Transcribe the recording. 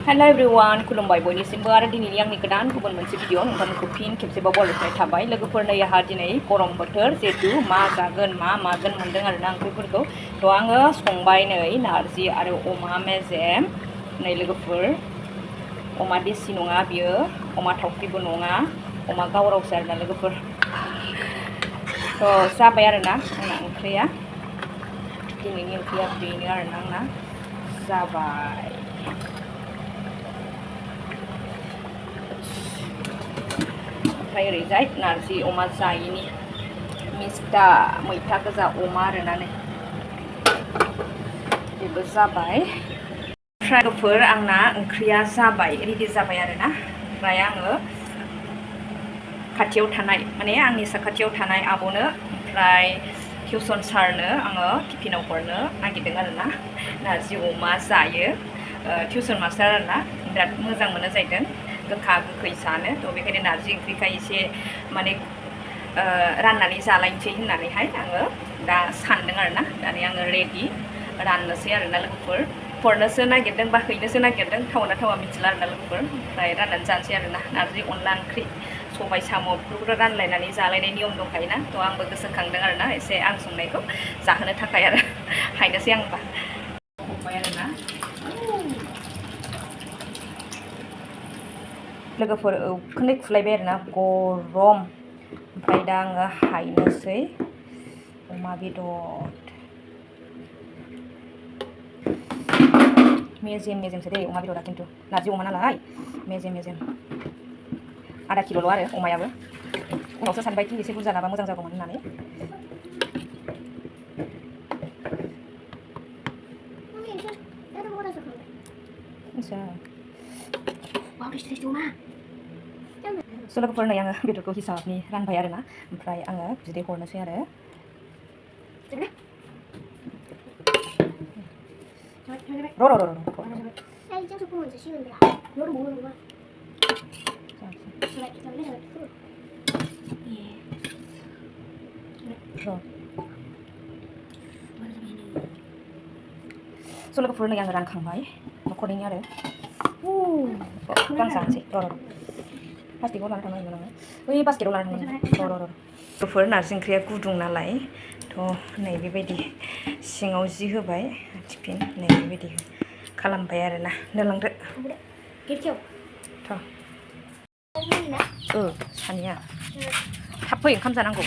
Hello everyone, खुलुमबाय बयनिसिमबो आरो दिनैनि आंनि गोदान गुबुन मोनसे भिडिअ नोंथांमोनखौ फिन खेबसेबाव बरायनाय थाबाय लोगोफोर नै आंहा दिनै गरम बोथोर जिहेतु मा जागोन मा मागोन मोनदों आरोना ओंख्रिफोरखौ थ' आङो संबाय नै नारजि आरो अमा मेजेम नै लोगोफोर अमा देसि नङा बियो अमा थावख्रिबो नङा अमा गावरावसो आरोना लोगोफोर थ' जाबाय आरोना आंना ओंख्रिया दिनैनि ओंख्रिया बेनो आरोना आंना जाबाय ओमफ्राय ओरैजाय नारजि अमा जायिनि मिस्टा मैथा गोजा अमा आरोना नै बेबो जाबाय लोगोफोर आंना ओंख्रिया जाबाय रेडि जाबाय आरोना ओमफ्राय आङो खाथियाव थानाय माने आंनि साखाथियाव थानाय आब'नो ओमफ्राय टिउसन सारनो आङो टिफिनाव हरनो नागिरदों आरोना नारजि अमा जायो टिउसन मास्टार आरोना बिराद मोजां मोनो जाहैदों गोखा गोखै जानो थ' बेखायनो नारजि ओंख्रिखाय एसे माने राननानै जालायनोसै होननानैहाय आङो दा सानदों आरोना दानि आङो रेडि राननोसै आरोना लोगोफोर हरनोसो नागिरदों बा हैनोसो नागिरदों थावा थावा मिथिला आरोना लोगोफोर ओमफ्राय राननानै जानोसै आरोना नारजि अनला ओंख्रि सबाय साम' बेफोरखौ रानलायनानै जालायनाय नियम दंखायोना थ' आंबो गोसोखांदों आरोना एसे आं संनायखौ जाहोनो थाखाय आरो हायनोसै आंबा संबाय आरोना लोगोफोर उखुन्दै खुलायबाय आरोना गरम ओमफ्राय दा आङो हायनोसै अमा बेदर मेजेमसो दै अमा बेदरा खिन्थु नारजि अमा नालाय मेजेम आधा किल'ल' आरो अमायाबो उनावसो सानबाय कि एसे बुरजा लाबा मोजां जागौमोन होननानै लोगोफोर नै आङो बेदरखौ हिसाबनि रानबाय आरोना ओमफ्राय आङो बिदै हरनोसै आरो लोगोफोर नै आङो रानखांबाय न'खरैनो आरो आं जानोसै प्लास्टिकआव लाना थांनो नागिरदों आङो बै बास्केटआव लाना थांनो लोगोफोर नारजि ओंख्रिया गुदुं नालाय थ' नै बेबायदि सिङाव जि होबाय टिफिन नै बेबायदि खालामबाय आरोना नोलांदो थ' सानैया थाब फै ओंखाम जानांगौ